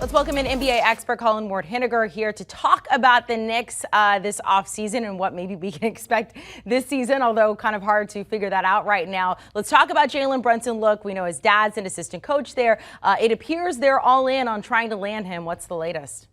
Let's welcome in NBA expert Colin Henniger here to talk about the Knicks this offseason and what maybe we can expect this season, although kind of hard to figure that out right now. Let's talk about Jalen Brunson. Look, we know his dad's an assistant coach there. It appears they're all in on trying to land him. What's the latest?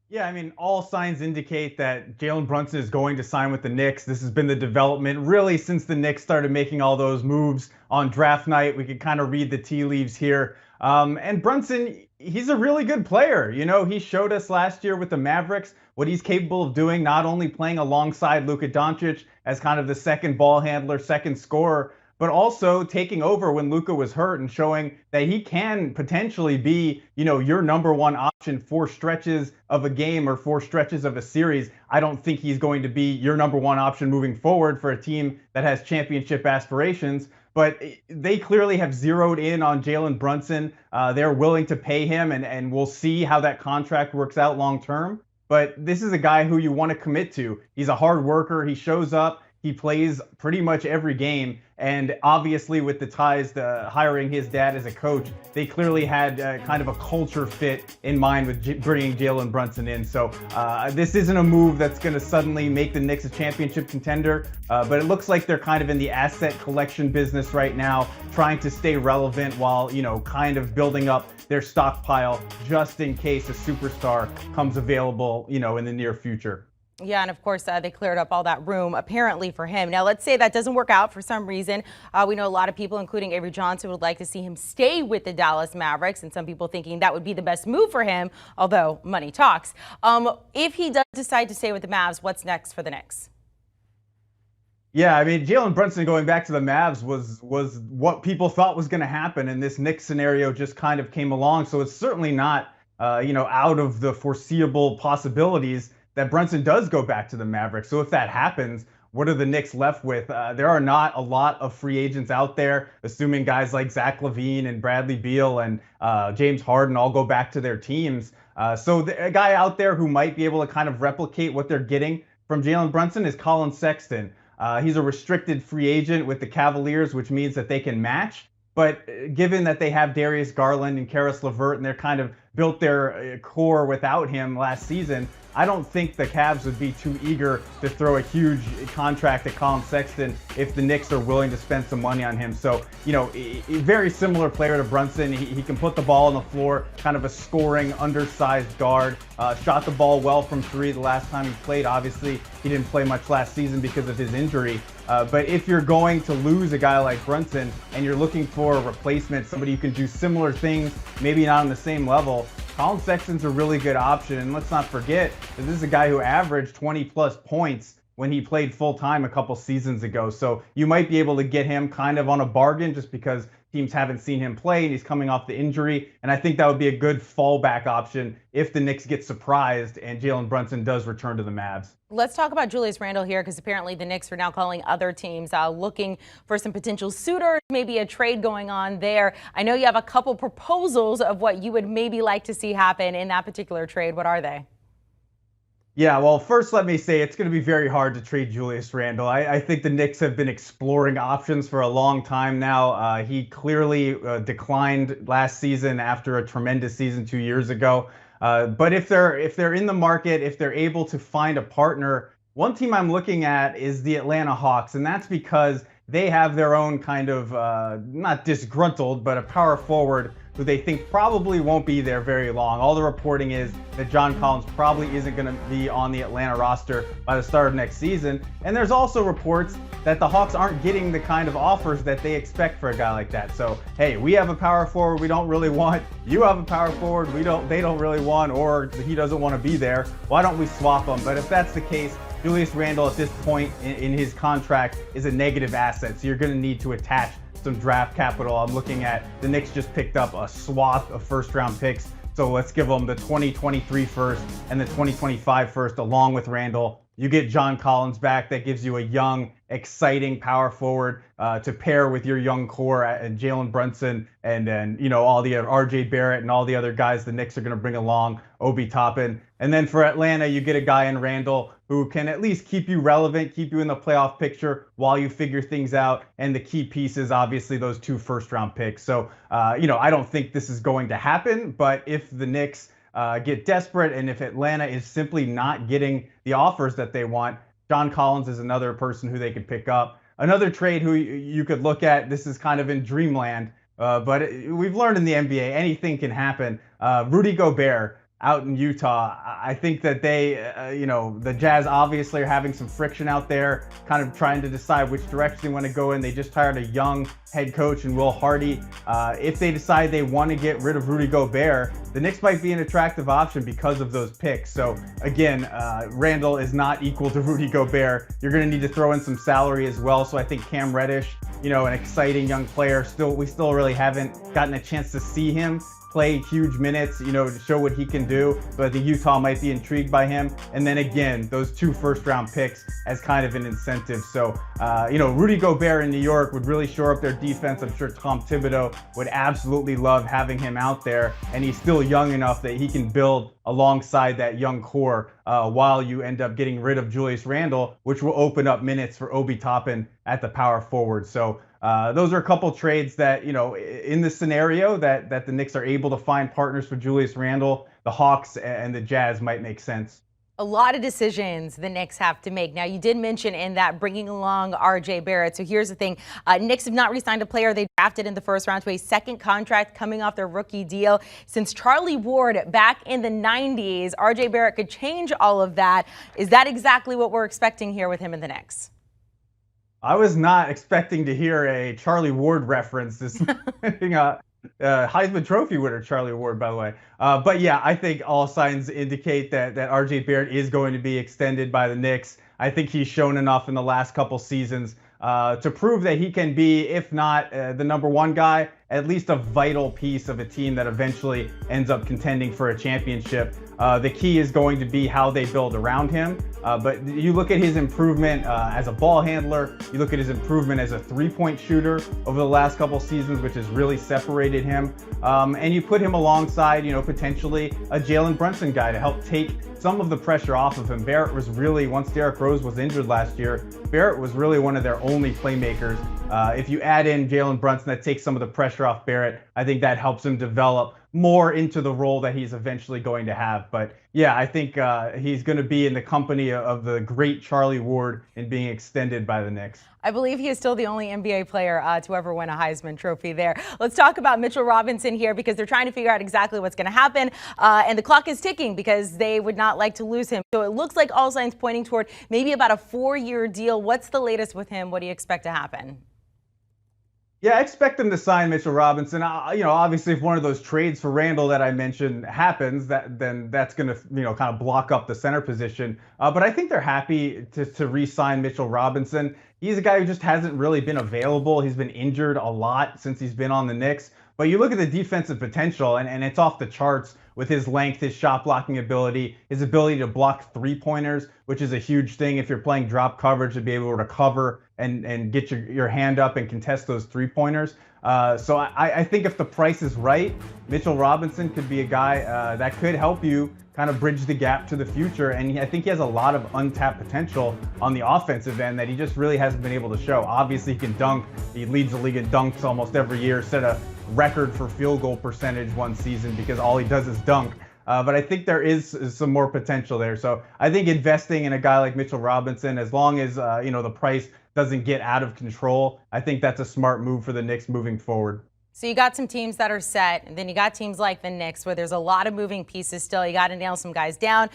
Yeah, I mean, all signs indicate that Jalen Brunson is going to sign with the Knicks. This has been the development really since the Knicks started making all those moves on draft night. We could kind of read the tea leaves here. And Brunson, he's a really good player. You know, he showed us last year with the Mavericks what he's capable of doing, not only playing alongside Luka Doncic as kind of the second ball handler, second scorer, but also taking over when Luka was hurt and showing that he can potentially be, you know, your number one option for stretches of a game or for stretches of a series. I don't think he's going to be your number one option moving forward for a team that has championship aspirations. But they clearly have zeroed in on Jalen Brunson. They're willing to pay him, and we'll see how that contract works out long term. But this is a guy who you want to commit to. He's a hard worker. He shows up. He plays pretty much every game. And obviously with the ties to hiring his dad as a coach, they clearly had kind of a culture fit in mind with bringing Jalen Brunson in. So this isn't a move that's going to suddenly make the Knicks a championship contender, but it looks like they're kind of in the asset collection business right now, trying to stay relevant while, you know, kind of building up their stockpile just in case a superstar comes available, you know, in the near future. Yeah, and of course, they cleared up all that room, apparently, for him. Now, let's say that doesn't work out for some reason. We know a lot of people, including Avery Johnson, would like to see him stay with the Dallas Mavericks, and some people thinking that would be the best move for him, although money talks. If he does decide to stay with the Mavs, what's next for the Knicks? Yeah, I mean, Jalen Brunson going back to the Mavs was what people thought was going to happen, and this Knicks scenario just kind of came along. So it's certainly not, you know, out of the foreseeable possibilities that Brunson does go back to the Mavericks. So if that happens, what are the Knicks left with? There are not a lot of free agents out there, assuming guys like Zach LaVine and Bradley Beal and James Harden all go back to their teams. So a guy out there who might be able to kind of replicate what they're getting from Jalen Brunson is Colin Sexton. He's a restricted free agent with the Cavaliers, which means that they can match. But given that they have Darius Garland and Karis LeVert and they're kind of built their core without him last season, I don't think the Cavs would be too eager to throw a huge contract at Colin Sexton if the Knicks are willing to spend some money on him. So, you know, a very similar player to Brunson. He can put the ball on the floor, kind of a scoring, undersized guard. Shot the ball well from three the last time he played. Obviously, he didn't play much last season because of his injury. But if you're going to lose a guy like Brunson and you're looking for a replacement, somebody who can do similar things, maybe not on the same level, Colin Sexton's a really good option. And let's not forget that this is a guy who averaged 20 plus points when he played full time a couple seasons ago. So you might be able to get him kind of on a bargain just because teams haven't seen him play and he's coming off the injury. And I think that would be a good fallback option if the Knicks get surprised and Jalen Brunson does return to the Mavs. Let's talk about Julius Randle here, because apparently the Knicks are now calling other teams looking for some potential suitors, maybe a trade going on there. I know you have a couple proposals of what you would maybe like to see happen in that particular trade. What are they? Yeah, well, first let me say it's going to be very hard to trade Julius Randle. I think the Knicks have been exploring options for a long time now. He clearly declined last season after a tremendous season 2 years ago. But if they're in the market, if they're able to find a partner, one team I'm looking at is the Atlanta Hawks, and that's because they have their own kind of not disgruntled, but a power forward who they think probably won't be there very long. All the reporting is that John Collins probably isn't going to be on the Atlanta roster by the start of next season. And there's also reports that the Hawks aren't getting the kind of offers that they expect for a guy like that. So, hey, we have a power forward we don't really want. You have a power forward they don't really want, or he doesn't want to be there. Why don't we swap them? But if that's the case, Julius Randle at this point in his contract is a negative asset. So you're going to need to attach some draft capital. I'm looking at the Knicks just picked up a swath of first round picks. So let's give them the 2023 first and the 2025 first along with Randle. You get John Collins back. That gives you a young, exciting power forward to pair with your young core and Jalen Brunson and then, all the RJ Barrett and all the other guys the Knicks are going to bring along, Obi Toppin. And then for Atlanta, you get a guy in Randall who can at least keep you relevant, keep you in the playoff picture while you figure things out. And the key piece is obviously those 2 first-round picks. So, I don't think this is going to happen, but if the Knicks get desperate and if Atlanta is simply not getting the offers that they want, John Collins is another person who they could pick up. Another trade who you could look at, this is kind of in dreamland, but we've learned in the NBA, anything can happen. Rudy Gobert out in Utah. I think that they, the Jazz obviously are having some friction out there, kind of trying to decide which direction they want to go in. They just hired a young head coach in Will Hardy. If they decide they want to get rid of Rudy Gobert, the Knicks might be an attractive option because of those picks. So again, Randall is not equal to Rudy Gobert. You're going to need to throw in some salary as well. So I think Cam Reddish, an exciting young player. We still really haven't gotten a chance to see him play huge minutes, to show what he can do. So I think Utah might be intrigued by him. And then again, those 2 first-round picks as kind of an incentive. So, Rudy Gobert in New York would really shore up their defense. I'm sure Tom Thibodeau would absolutely love having him out there. And he's still young enough that he can build alongside that young core while you end up getting rid of Julius Randle, which will open up minutes for Obi Toppin at the power forward. So those are a couple trades that, in the scenario that the Knicks are able to find partners for Julius Randle, the Hawks and the Jazz might make sense. A lot of decisions the Knicks have to make. Now, you did mention in that bringing along RJ Barrett. So here's the thing. Knicks have not re-signed a player they drafted in the first round to a second contract coming off their rookie deal. Since Charlie Ward back in the 90s, RJ Barrett could change all of that. Is that exactly what we're expecting here with him in the Knicks? I was not expecting to hear a Charlie Ward reference this morning. Heisman Trophy winner Charlie Ward, by the way. But yeah, I think all signs indicate that RJ Barrett is going to be extended by the Knicks. I think he's shown enough in the last couple seasons to prove that he can be, if not the number 1 guy, at least a vital piece of a team that eventually ends up contending for a championship. The key is going to be how they build around him. But you look at his improvement as a ball handler, you look at his improvement as a 3-point shooter over the last couple seasons, which has really separated him. And you put him alongside, potentially a Jalen Brunson guy to help take some of the pressure off of him. Barrett was really, once Derrick Rose was injured last year, Barrett was really one of their only playmakers. If you add in Jalen Brunson, that takes some of the pressure off Barrett. I think that helps him develop more into the role that he's eventually going to have. But yeah, I think he's going to be in the company of the great Charlie Ward in being extended by the Knicks. I believe he is still the only NBA player to ever win a Heisman Trophy there. Let's talk about Mitchell Robinson here because they're trying to figure out exactly what's going to happen. And the clock is ticking because they would not like to lose him. So it looks like all signs pointing toward maybe about a 4-year deal. What's the latest with him? What do you expect to happen? Yeah, I expect them to sign Mitchell Robinson. Obviously, if one of those trades for Randall that I mentioned happens, then that's going to, kind of block up the center position. But I think they're happy to re-sign Mitchell Robinson. He's a guy who just hasn't really been available. He's been injured a lot since he's been on the Knicks. But you look at the defensive potential, and it's off the charts with his length, his shot blocking ability, his ability to block 3-pointers, which is a huge thing if you're playing drop coverage, to be able to cover and get your hand up and contest those 3-pointers. So I think if the price is right, Mitchell Robinson could be a guy that could help you kind of bridge the gap to the future. And I think he has a lot of untapped potential on the offensive end that he just really hasn't been able to show. Obviously, he can dunk. He leads the league in dunks almost every year, set a record for field goal percentage one season because all he does is dunk. But I think there is some more potential there. So I think investing in a guy like Mitchell Robinson, as long as the price doesn't get out of control, I think that's a smart move for the Knicks moving forward. So you got some teams that are set, and then you got teams like the Knicks where there's a lot of moving pieces still. You got to nail some guys down.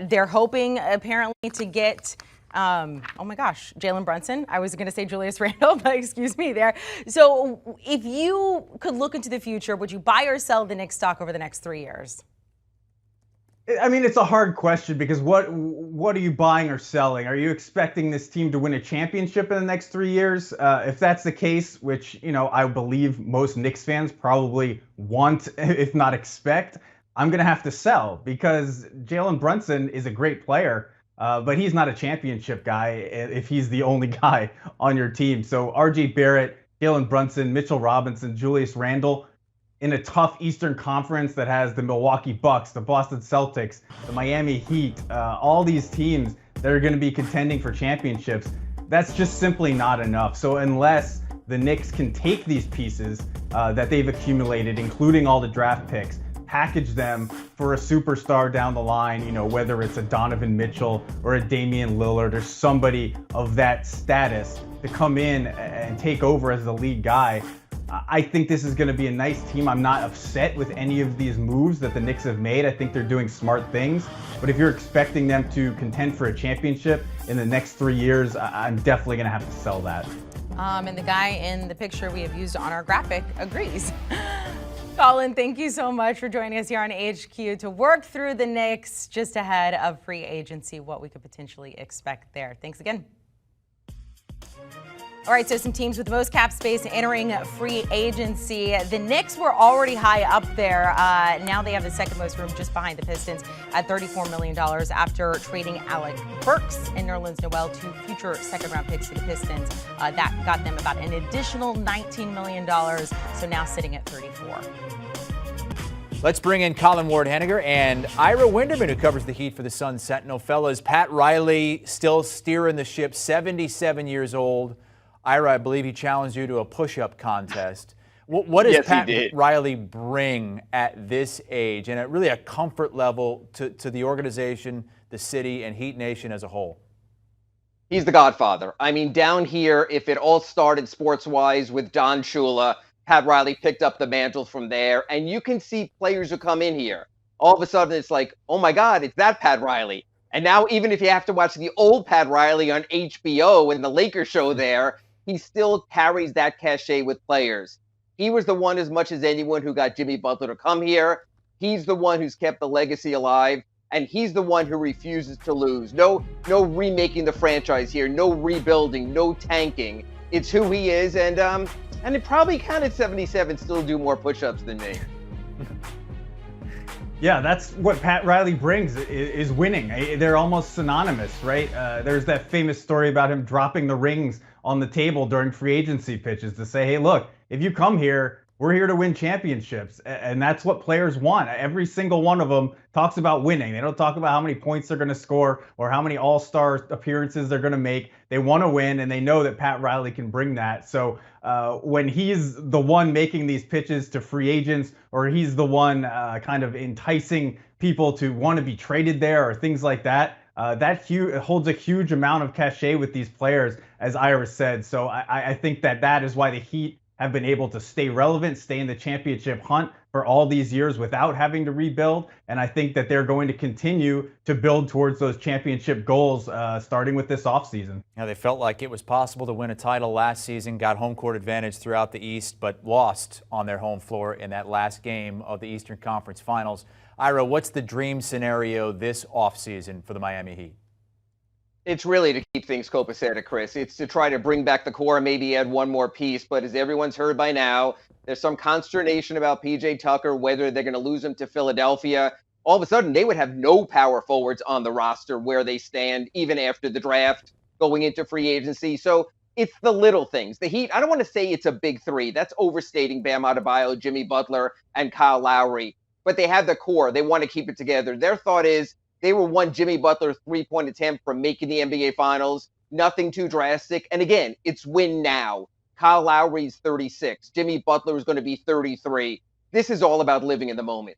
They're hoping apparently to get Jalen Brunson. I was going to say Julius Randle, but excuse me there. So if you could look into the future, would you buy or sell the Knicks stock over the next 3 years? I mean, it's a hard question because what are you buying or selling? Are you expecting this team to win a championship in the next 3 years? If that's the case, which, I believe most Knicks fans probably want, if not expect, I'm going to have to sell because Jalen Brunson is a great player. but he's not a championship guy if he's the only guy on your team. So RJ Barrett, Jalen Brunson, Mitchell Robinson, Julius Randle, in a tough Eastern Conference that has the Milwaukee Bucks, the Boston Celtics, the Miami Heat, all these teams that are going to be contending for championships, that's just simply not enough. So unless the Knicks can take these pieces that they've accumulated, including all the draft picks, package them for a superstar down the line, whether it's a Donovan Mitchell or a Damian Lillard or somebody of that status to come in and take over as the lead guy, I think this is going to be a nice team. I'm not upset with any of these moves that the Knicks have made. I think they're doing smart things. But if you're expecting them to contend for a championship in the next 3 years, I'm definitely going to have to sell that. And the guy in the picture we have used on our graphic agrees. Colin, thank you so much for joining us here on HQ to work through the Knicks just ahead of free agency, what we could potentially expect there. Thanks again. All right, so some teams with the most cap space entering free agency. The Knicks were already high up there. Now they have the second most room just behind the Pistons at $34 million after trading Alec Burks and Nerlens Noel, two future second-round picks to the Pistons. That got them about an additional $19 million, so now sitting at 34. Let's bring in Colin Ward-Henniger and Ira Winderman, who covers the Heat for the Sun Sentinel. Fellas, Pat Riley still steering the ship, 77 years old. Ira, I believe he challenged you to a push-up contest. What does Pat Riley bring at this age and at really a comfort level to the organization, the city, and Heat Nation as a whole? He's the godfather. I mean, down here, if it all started sports-wise with Don Shula, Pat Riley picked up the mantle from there. And you can see players who come in here. All of a sudden, it's like, oh, my God, it's that Pat Riley. And now even if you have to watch the old Pat Riley on HBO and the Lakers show there, he still carries that cachet with players. He was the one, as much as anyone, who got Jimmy Butler to come here. He's the one who's kept the legacy alive, and he's the one who refuses to lose. No remaking the franchise here, no rebuilding, no tanking. It's who he is, and it probably can at 77 still do more push-ups than me. Yeah, that's what Pat Riley brings is winning. They're almost synonymous, right? There's that famous story about him dropping the rings on the table during free agency pitches to say, hey, look, if you come here, we're here to win championships. And that's what players want. Every single one of them talks about winning. They don't talk about how many points they're going to score or how many all-star appearances they're going to make. They want to win, and they know that Pat Riley can bring that. So when he's the one making these pitches to free agents, or he's the one kind of enticing people to want to be traded there or things like that, that holds a huge amount of cachet with these players, as Ira said. So I think that is why the Heat have been able to stay relevant, stay in the championship hunt for all these years without having to rebuild. And I think that they're going to continue to build towards those championship goals, starting with this offseason. Yeah, they felt like it was possible to win a title last season, got home court advantage throughout the East, but lost on their home floor in that last game of the Eastern Conference Finals. Ira, what's the dream scenario this offseason for the Miami Heat? It's really to keep things copacetic, Chris. It's to try to bring back the core, maybe add one more piece. But as everyone's heard by now, there's some consternation about P.J. Tucker, whether they're going to lose him to Philadelphia. All of a sudden, they would have no power forwards on the roster where they stand, even after the draft, going into free agency. So it's the little things. The Heat, I don't want to say it's a big three. That's overstating Bam Adebayo, Jimmy Butler, and Kyle Lowry. But they have the core. They want to keep it together. Their thought is, they were one Jimmy Butler three-point attempt from making the NBA Finals. Nothing too drastic. And again, it's win now. Kyle Lowry's 36. Jimmy Butler is going to be 33. This is all about living in the moment.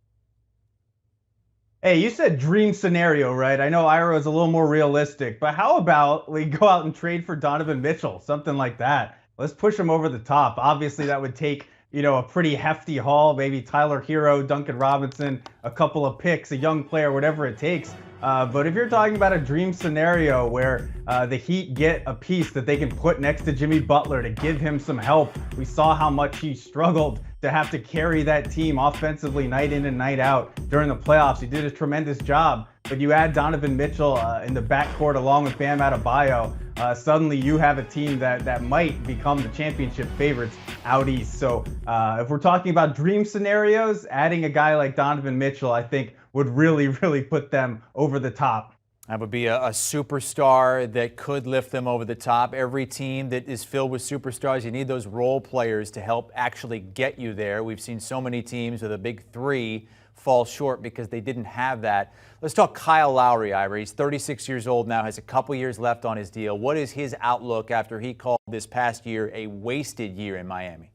Hey, you said dream scenario, right? I know Ira is a little more realistic, but how about we go out and trade for Donovan Mitchell, something like that? Let's push him over the top. Obviously, that would take a pretty hefty haul, maybe Tyler Hero, Duncan Robinson, a couple of picks, a young player, whatever it takes. But if you're talking about a dream scenario where the Heat get a piece that they can put next to Jimmy Butler to give him some help, we saw how much he struggled to have to carry that team offensively night in and night out during the playoffs. He did a tremendous job. But you add Donovan Mitchell in the backcourt along with Bam Adebayo, suddenly you have a team that might become the championship favorites out east. So if we're talking about dream scenarios, adding a guy like Donovan Mitchell, I think would really, really put them over the top. That would be a superstar that could lift them over the top. Every team that is filled with superstars, you need those role players to help actually get you there. We've seen so many teams with a big three fall short because they didn't have that. Let's talk Kyle Lowry, Ira. He's 36 years old now, has a couple years left on his deal. What is his outlook after he called this past year a wasted year in Miami?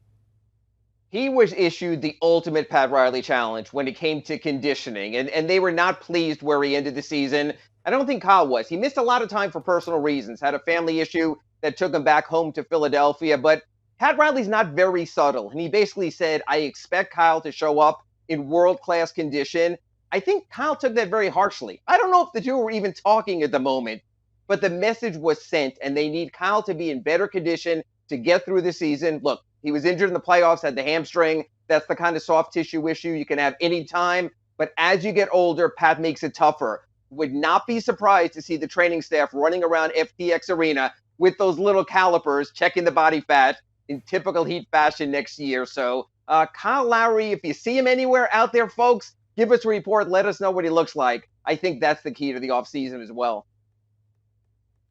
He was issued the ultimate Pat Riley challenge when it came to conditioning, and they were not pleased where he ended the season. I don't think Kyle was. He missed a lot of time for personal reasons, had a family issue that took him back home to Philadelphia. But Pat Riley's not very subtle, and he basically said, I expect Kyle to show up in world-class condition. I think Kyle took that very harshly. I don't know if the two were even talking at the moment, but the message was sent, and they need Kyle to be in better condition to get through the season. Look, he was injured in the playoffs, had the hamstring. That's the kind of soft tissue issue you can have any time. But as you get older, Pat makes it tougher. Would not be surprised to see the training staff running around FTX Arena with those little calipers, checking the body fat in typical Heat fashion next year. So Kyle Lowry, if you see him anywhere out there, folks, give us a report. Let us know what he looks like. I think that's the key to the offseason as well.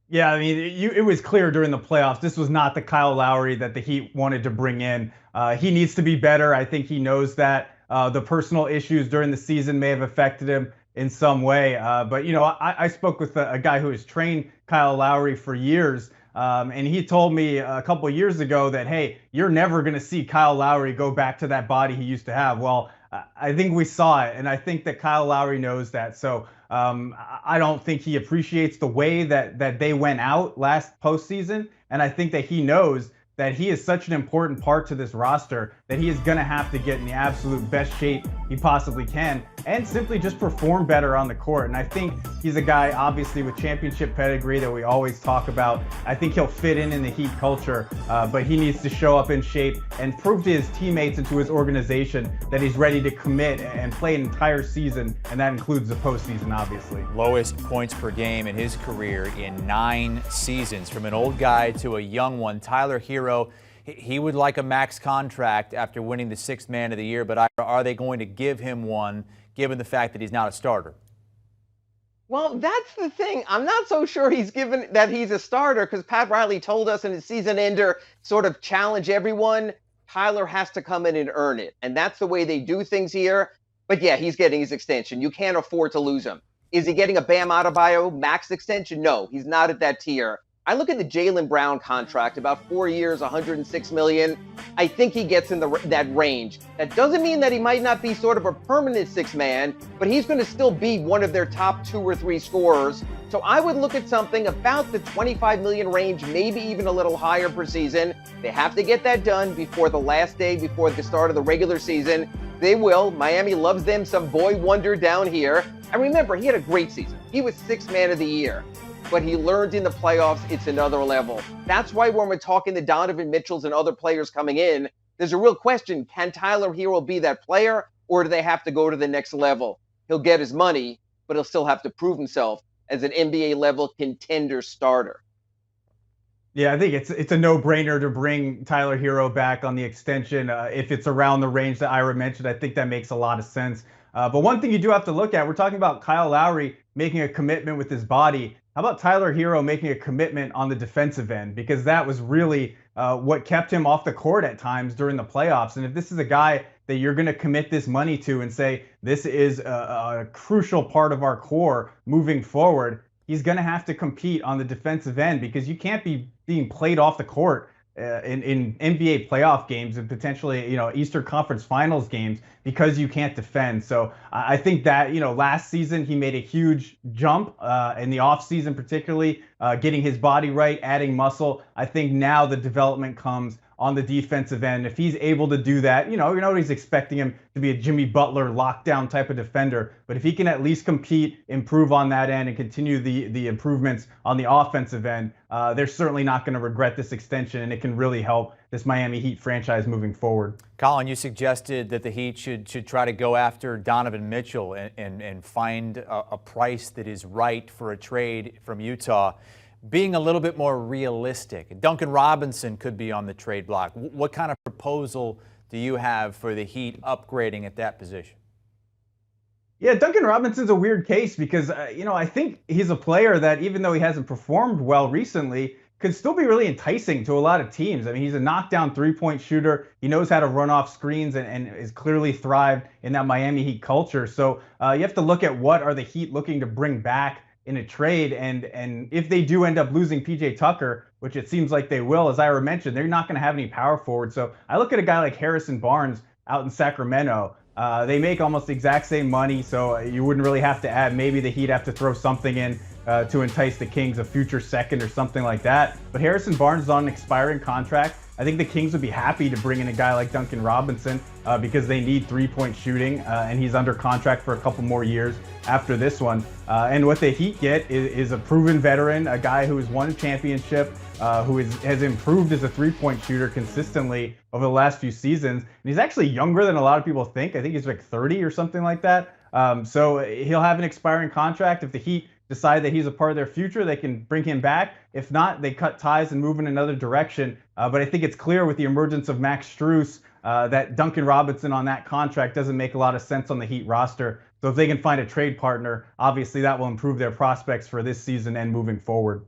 Yeah, I mean, it was clear during the playoffs, this was not the Kyle Lowry that the Heat wanted to bring in. He needs to be better. I think he knows that. The personal issues during the season may have affected him in some way. But, you know, I spoke with a guy who has trained Kyle Lowry for years, and he told me a couple of years ago that, hey, you're never going to see Kyle Lowry go back to that body he used to have. Well, I think we saw it, and I think that Kyle Lowry knows that. So I don't think he appreciates the way that they went out last postseason, and I think that he knows that he is such an important part to this roster that he is going to have to get in the absolute best shape he possibly can and simply just perform better on the court. And I think he's a guy, obviously, with championship pedigree that we always talk about. I think he'll fit in the Heat culture, but he needs to show up in shape and prove to his teammates and to his organization that he's ready to commit and play an entire season, and that includes the postseason, obviously. Lowest points per game in his career in 9 seasons. From an old guy to a young one, Tyler Hero, he would like a max contract after winning the 6th Man of the Year, but are they going to give him one given the fact that he's not a starter? Well, that's the thing. I'm not so sure he's given that he's a starter because Pat Riley told us in his season ender sort of challenge everyone. Tyler has to come in and earn it. And that's the way they do things here. But yeah, he's getting his extension. You can't afford to lose him. Is he getting a Bam Adebayo max extension? No, he's not at that tier. I look at the Jalen Brown contract, about 4 years, $106 million. I think he gets in that range. That doesn't mean that he might not be sort of a permanent 6th man, but he's going to still be one of their top 2 or 3 scorers. So I would look at something about the $25 million range, maybe even a little higher per season. They have to get that done before the last day, before the start of the regular season. They will. Miami loves them some boy wonder down here. And remember, he had a great season. He was 6th Man of the Year. But he learned in the playoffs it's another level. That's why when we're talking to Donovan Mitchells and other players coming in, there's a real question, can Tyler Hero be that player, or do they have to go to the next level? He'll get his money, but he'll still have to prove himself as an NBA-level contender starter. Yeah, I think it's a no-brainer to bring Tyler Hero back on the extension. If it's around the range that Ira mentioned, I think that makes a lot of sense. But one thing you do have to look at, we're talking about Kyle Lowry making a commitment with his body. How about Tyler Hero making a commitment on the defensive end? Because that was really what kept him off the court at times during the playoffs. And if this is a guy that you're going to commit this money to and say, this is a crucial part of our core moving forward, he's going to have to compete on the defensive end because you can't be being played off the court in NBA playoff games and potentially, Eastern Conference Finals games because you can't defend. So I think that, last season he made a huge jump in the offseason, particularly getting his body right, adding muscle. I think now the development comes on the defensive end. If he's able to do that, nobody's expecting him to be a Jimmy Butler lockdown type of defender. But if he can at least compete, improve on that end, and continue the improvements on the offensive end, they're certainly not going to regret this extension, and it can really help this Miami Heat franchise moving forward. Colin, you suggested that the Heat should try to go after Donovan Mitchell and find a price that is right for a trade from Utah. Being a little bit more realistic, Duncan Robinson could be on the trade block. What kind of proposal do you have for the Heat upgrading at that position? Yeah, Duncan Robinson's a weird case because, I think he's a player that, even though he hasn't performed well recently, could still be really enticing to a lot of teams. I mean, he's a knockdown three-point shooter. He knows how to run off screens and is clearly thrived in that Miami Heat culture. So you have to look at what are the Heat looking to bring back in a trade. And if they do end up losing PJ Tucker, which it seems like they will, as Ira mentioned, they're not going to have any power forward. So I look at a guy like Harrison Barnes out in Sacramento. They make almost the exact same money, so you wouldn't really have to add. Maybe the Heat have to throw something in to entice the Kings, a future second or something like that. But Harrison Barnes is on an expiring contract. I think the Kings would be happy to bring in a guy like Duncan Robinson because they need three-point shooting, and he's under contract for a couple more years after this one. And what the Heat get is a proven veteran, a guy who has won a championship, who has improved as a three-point shooter consistently over the last few seasons. And he's actually younger than a lot of people think. I think he's like 30 or something like that. So he'll have an expiring contract. If the Heat decide that he's a part of their future, they can bring him back. If not, they cut ties and move in another direction. But I think it's clear with the emergence of Max Strus that Duncan Robinson on that contract doesn't make a lot of sense on the Heat roster. So if they can find a trade partner, obviously that will improve their prospects for this season and moving forward.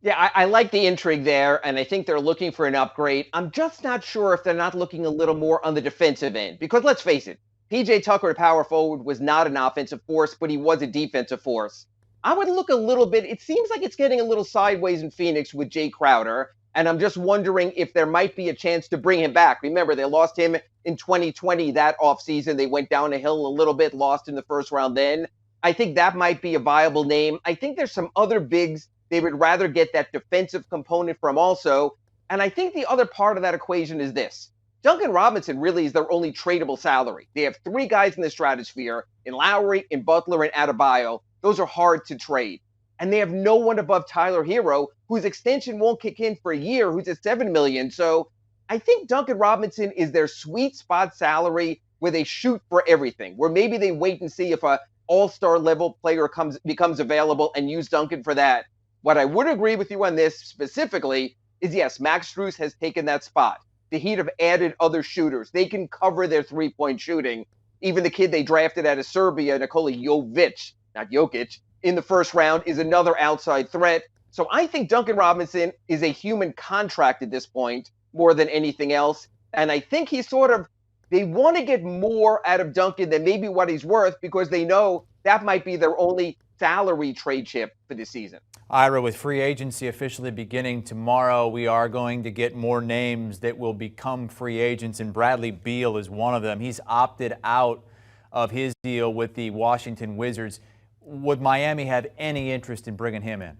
Yeah, I like the intrigue there, and I think they're looking for an upgrade. I'm just not sure if they're not looking a little more on the defensive end, because let's face it, PJ Tucker at power forward was not an offensive force, but he was a defensive force. I would look a little bit, it seems like it's getting a little sideways in Phoenix with Jay Crowder, and I'm just wondering if there might be a chance to bring him back. Remember, they lost him in 2020, that offseason. They went down a hill a little bit, lost in the first round then. I think that might be a viable name. I think there's some other bigs they would rather get that defensive component from also. And I think the other part of that equation is this. Duncan Robinson really is their only tradable salary. They have three guys in the stratosphere, in Lowry, in Butler, and Adebayo. Those are hard to trade. And they have no one above Tyler Hero, whose extension won't kick in for a year, who's at $7 million. So I think Duncan Robinson is their sweet spot salary where they shoot for everything, where maybe they wait and see if a all-star level player becomes available and use Duncan for that. What I would agree with you on this specifically is, yes, Max Strus has taken that spot. The Heat have added other shooters. They can cover their three-point shooting. Even the kid they drafted out of Serbia, Nikola Jovic, not Jokic, in the first round is another outside threat. So I think Duncan Robinson is a human contract at this point more than anything else. And I think they want to get more out of Duncan than maybe what he's worth because they know that might be their only salary trade chip for this season. Ira, with free agency officially beginning tomorrow, we are going to get more names that will become free agents, and Bradley Beal is one of them. He's opted out of his deal with the Washington Wizards. Would Miami have any interest in bringing him in?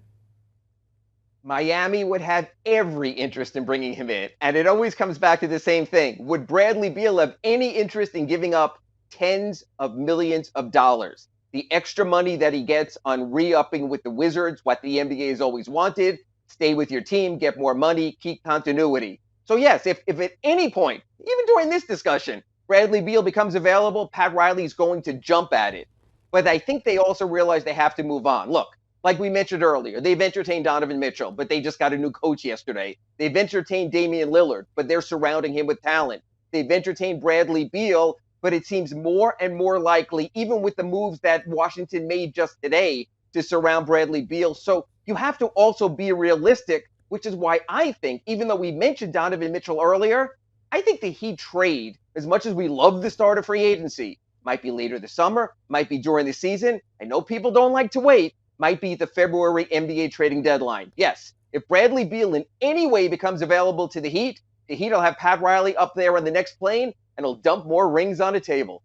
Miami would have every interest in bringing him in. And it always comes back to the same thing. Would Bradley Beal have any interest in giving up tens of millions of dollars? The extra money that he gets on re-upping with the Wizards, what the NBA has always wanted, stay with your team, get more money, keep continuity. So yes, if at any point, even during this discussion, Bradley Beal becomes available, Pat Riley's going to jump at it. But I think they also realize they have to move on. Look, like we mentioned earlier, they've entertained Donovan Mitchell, but they just got a new coach yesterday. They've entertained Damian Lillard, but they're surrounding him with talent. They've entertained Bradley Beal, but it seems more and more likely, even with the moves that Washington made just today, to surround Bradley Beal. So you have to also be realistic, which is why I think, even though we mentioned Donovan Mitchell earlier, I think the Heat trade, as much as we love the start of free agency, might be later this summer, might be during the season. I know people don't like to wait, might be the February NBA trading deadline. Yes, if Bradley Beal in any way becomes available to the Heat will have Pat Riley up there on the next plane, and he'll dump more rings on a table.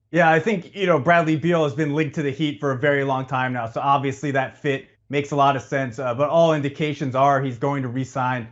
Yeah, I think, Bradley Beal has been linked to the Heat for a very long time now. So obviously that fit makes a lot of sense. But all indications are he's going to re-sign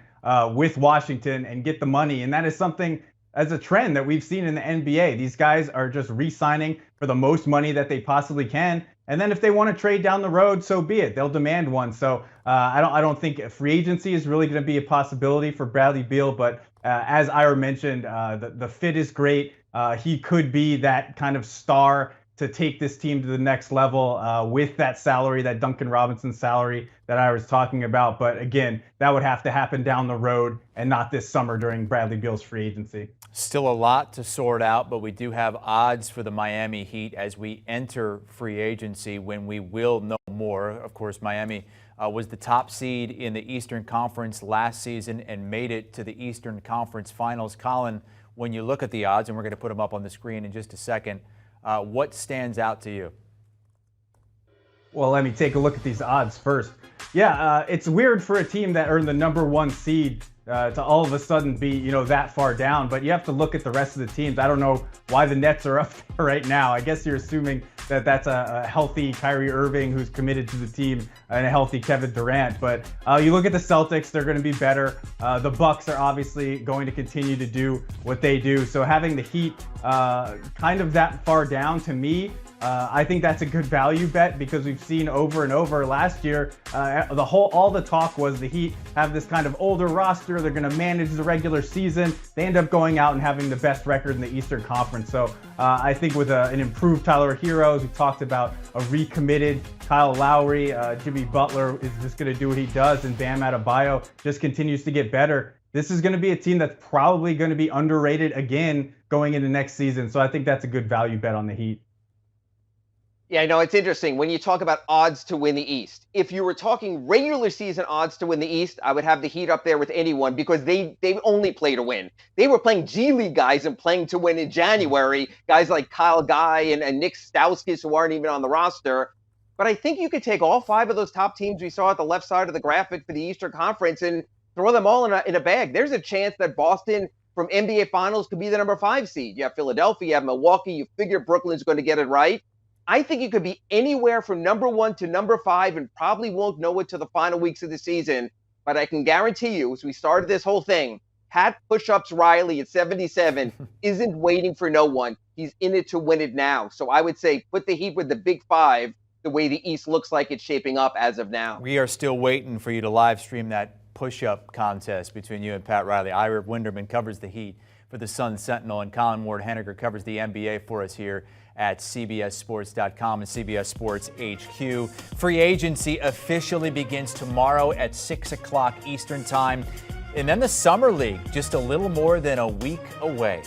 with Washington and get the money. And that is something as a trend that we've seen in the NBA. These guys are just re-signing for the most money that they possibly can. And then if they want to trade down the road, so be it. They'll demand one. So I don't think free agency is really going to be a possibility for Bradley Beal. But as Ira mentioned, the fit is great. He could be that kind of star to take this team to the next level with that salary, that Duncan Robinson salary that I was talking about. But again, that would have to happen down the road and not this summer during Bradley Beal's free agency. Still a lot to sort out, but we do have odds for the Miami Heat as we enter free agency when we will know more. Of course, Miami was the top seed in the Eastern Conference last season and made it to the Eastern Conference Finals. Colin, when you look at the odds, and we're going to put them up on the screen in just a second, what stands out to you? Well, let me take a look at these odds first. Yeah, it's weird for a team that earned the #1 seed to all of a sudden be, that far down. But you have to look at the rest of the teams. I don't know why the Nets are up there right now. I guess you're assuming that that's a healthy Kyrie Irving who's committed to the team and a healthy Kevin Durant. But you look at the Celtics, they're going to be better. The Bucks are obviously going to continue to do what they do. So having the Heat kind of that far down, to me, I think that's a good value bet because we've seen over and over last year, all the talk was the Heat have this kind of older roster. They're going to manage the regular season. They end up going out and having the best record in the Eastern Conference. So I think with an improved Tyler Hero, we talked about a recommitted Kyle Lowry, Jimmy Butler is just going to do what he does, and Bam Adebayo just continues to get better. This is going to be a team that's probably going to be underrated again going into next season. So I think that's a good value bet on the Heat. Yeah, I know it's interesting when you talk about odds to win the East. If you were talking regular season odds to win the East, I would have the Heat up there with anyone because they only play to win. They were playing G League guys and playing to win in January, guys like Kyle Guy and Nick Stauskas who aren't even on the roster. But I think you could take all 5 of those top teams we saw at the left side of the graphic for the Eastern Conference and throw them all in a bag. There's a chance that Boston from NBA Finals could be the #5 seed. You have Philadelphia, you have Milwaukee, you figure Brooklyn's going to get it right. I think it could be anywhere from #1 to #5 and probably won't know it till the final weeks of the season. But I can guarantee you, as we started this whole thing, Pat Push-Ups Riley at 77 isn't waiting for no one. He's in it to win it now. So I would say put the Heat with the big 5 the way the East looks like it's shaping up as of now. We are still waiting for you to live stream that push-up contest between you and Pat Riley. Ira Winderman covers the Heat for the Sun Sentinel, and Colin Ward-Henniger covers the NBA for us here at CBSSports.com and CBS Sports HQ. Free agency officially begins tomorrow at 6 o'clock Eastern Time. And then the Summer League, just a little more than a week away.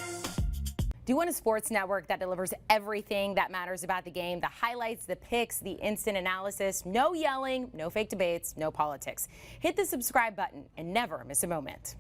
Do you want a sports network that delivers everything that matters about the game? The highlights, the picks, the instant analysis, no yelling, no fake debates, no politics. Hit the subscribe button and never miss a moment.